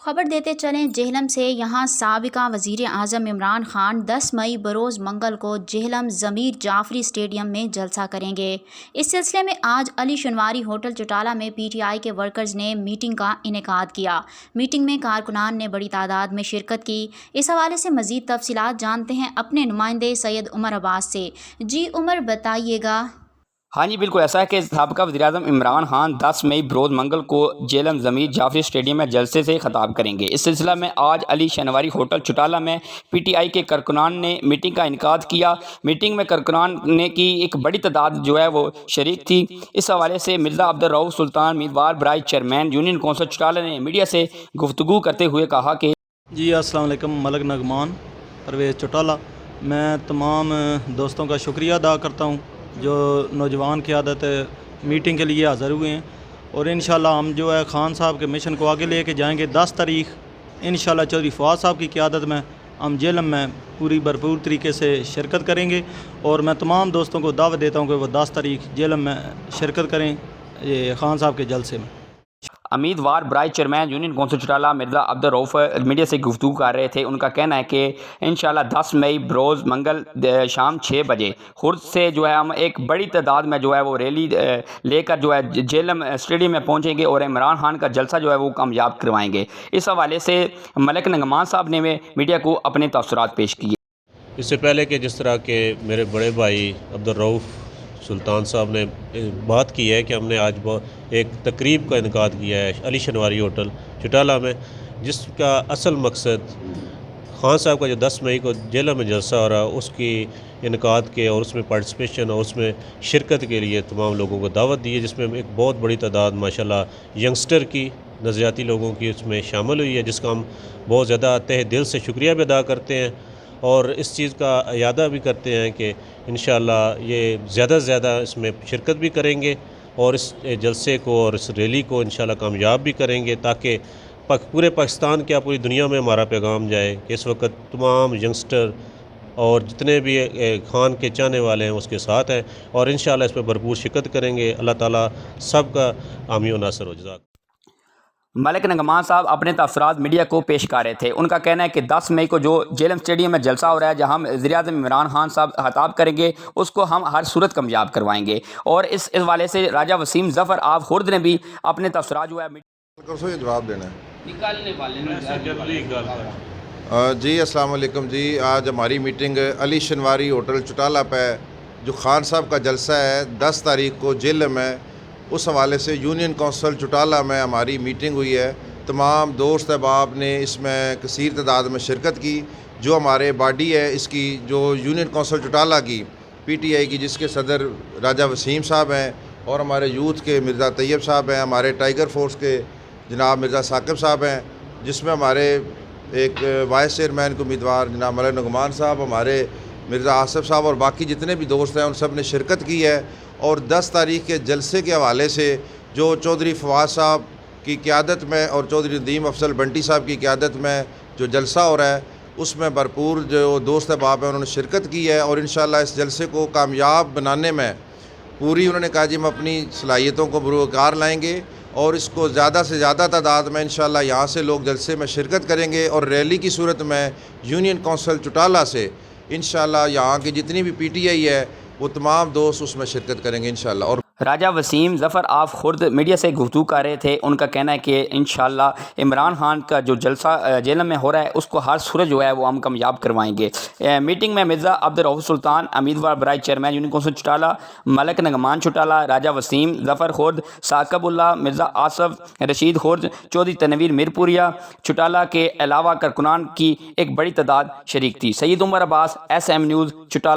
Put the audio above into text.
खबर देते चलें जेहलम से। यहाँ साबिका वज़ीर आज़म इमरान खान 10 मई बरोज़ मंगल को जेहलम ज़मीर जाफ़री स्टेडियम में जलसा करेंगे। इस सिलसिले में आज अली शनवारी होटल चौटाला में PTI के वर्कर्स ने मीटिंग का इनेकाद किया। मीटिंग में कारकुनान ने बड़ी तादाद में शिरकत की। इस हवाले से मज़ीद तफसीलात जानते हैं अपने नुमाइंदे सैयद उमर अब्बास से। जी उमर, बताइएगा। हाँ जी, बिल्कुल ऐसा है कि साबिक़ा वज़ीर-ए-आज़म इमरान खान 10 मई बरोज़ मंगल को जेहलम ज़मीर जाफ़री स्टेडियम में जलसे से ख़िताब करेंगे। इस सिलसिला में आज अली शनवारी होटल चौटाला में PTI के कारकुनान ने मीटिंग का इनेकाद किया। मीटिंग में कारकुनान ने की एक बड़ी तादाद जो है वो शरीक थी। इस हवाले से मिर्ज़ा अब्दुल रऊफ़ सुल्तान उम्मीदवार बराए चेयरमैन यूनियन कौंसिल चौटाला ने मीडिया से गुफ्तगू करते हुए कहा कि जी अस्सलाम वालेकुम, मलक नगमान परवेज़ चौटाला। मैं तमाम दोस्तों का शुक्रिया अदा करता हूँ जो नौजवान क़यादत मीटिंग के लिए हाज़िर हुए हैं, और इंशाल्लाह हम जो है खान साहब के मिशन को आगे लेके जाएंगे। 10 तारीख़ इंशाल्लाह चौधरी फवाद साहब की क़यादत में हम जेहलम में पूरी भरपूर तरीके से शिरकत करेंगे, और मैं तमाम दोस्तों को दावत देता हूँ कि वो 10 तारीख़ जेहलम में शिरकत करें ये खान साहब के जलसे में। उम्मीदवार बराए chairman union council Chautala Mirza Abdul Rauf media से गुफ्तगू कर रहे थे। उनका कहना है कि इंशाल्लाह 10 मई बरोज़ मंगल शाम 6 बजे खुर्द से जो है हम एक बड़ी तादाद में जो है वो रैली लेकर जो है जेहलम स्टेडियम में पहुंचेंगे और इमरान खान का जलसा जो है वो कामयाब करवाएंगे। इस हवाले से मलक नगमान साहब ने मीडिया को अपने तबसरात पेश किए। इससे पहले कि जिस तरह के मेरे बड़े भाई अब्दुल रऊफ़ सुल्तान साहब ने बात की है कि हमने आज एक तकरीब का इनेकाद किया है अली शनवारी होटल चौटाला में, जिसका असल मकसद खान साहब का जो 10 मई को जेहलम में जलसा हो रहा है उसकी इनेकाद के और उसमें पार्टिसिपेशन और उसमें शिरकत के लिए तमाम लोगों को दावत दी है, जिसमें एक बहुत बड़ी तादाद माशाल्लाह यंगस्टर की नज़रियाती लोगों की उसमें शामिल हुई है, जिसका हम बहुत ज़्यादा तहे दिल से शुक्रिया भी अदा करते हैं और इस चीज़ का इयादा भी करते हैं कि इंशाअल्लाह ये ज़्यादा से ज़्यादा इसमें शिरकत भी करेंगे और इस जलसे को और इस रैली को इंशाअल्लाह कामयाब भी करेंगे, ताकि पूरे पाकिस्तान क्या पूरी दुनिया में हमारा पैगाम जाए कि इस वक्त तमाम यंगस्टर और जितने भी खान के चाहने वाले हैं उसके साथ हैं और इंशाअल्लाह इस पर भरपूर शिरकत करेंगे। अल्लाह ताला सबका हामी व नासर हो। जज़ाक। मलक नगमान साहब अपने तबसरात मीडिया को पेश कर रहे थे। उनका कहना है कि 10 मई को जो जेहलम स्टेडियम में जलसा हो रहा है जहां वज़ीर-ए-आज़म इमरान खान साहब खिताब करेंगे उसको हम हर सूरत कामयाब करवाएंगे। और इस हवाले से राजा वसीम ज़फ़र आप खुर्द ने भी अपने तबसरात जो है जवाब देना है निकालने जी। अस्सलाम वालेकुम जी। आज हमारी मीटिंग अली शनवारी होटल चौटाला पे जो खान साहब का जलसा है 10 तारीख़ को जेहलम में, उस हवाले से यूनियन कौंसिल चौटाला में हमारी मीटिंग हुई है। तमाम दोस्त अहबाब ने इसमें कसीर तादाद में शिरकत की। जो हमारे बॉडी है इसकी जो यूनियन कौंसिल चौटाला की PTI की, जिसके सदर राजा वसीम साहब हैं और हमारे यूथ के मिर्ज़ा तैयब साहब हैं, हमारे टाइगर फोर्स के जनाब मिर्ज़ा साकिब साहब हैं, जिसमें हमारे एक वाइस चेयरमैन के उम्मीदवार जनाब मलक नगमान साहब, हमारे मिर्ज़ा आसिफ साहब और बाकी जितने भी दोस्त हैं उन सब ने शिरकत की है। और 10 तारीख़ के जलसे के हवाले से जो चौधरी फवाद साहब की क़यादत में और चौधरी नदीम अफसल बंटी साहब की क़यादत में जो जलसा हो रहा है उसमें भरपूर जो दोस्त अहबाब हैं उन्होंने शिरकत की है और इंशाअल्लाह इस जलसे को कामयाब बनाने में पूरी उन्होंने कहा जी हम अपनी सलाहियतों को बुरुकार लाएंगे और इसको ज़्यादा से ज़्यादा तादाद में इंशाअल्लाह यहाँ से लोग जलसे में शिरकत करेंगे और रैली की सूरत में यूनियन कौंसिल चौटाला से इंशाअल्लाह यहाँ की जितनी भी PTI है वो तमाम दोस्त उसमें शिरकत करेंगे इंशाअल्लाह। और राजा वसीम ज़फ़र आप खुर्द मीडिया से गुफ्तगू कर रहे थे। उनका कहना है कि इंशाअल्लाह इमरान खान का जो जलसा जेहलम में हो रहा है उसको हर सूरत जो है वो हम कामयाब करवाएंगे। मीटिंग में मिर्ज़ा अब्दुल रऊफ़ सुल्तान उम्मीदवार बराए chairman union council Chautala, Malik नगमान चौटाला, राजा वसीम ज़फ़र खुर्द, साकिबुल्लाह, मिर्ज़ा आसफ़ रशीद खुर्द, चौधरी तनवीर मीरपुरिया चौटाला के अलावा कारकुनान की एक बड़ी तादाद शरीक थी। Syed Umar Abbas SM news Chautala.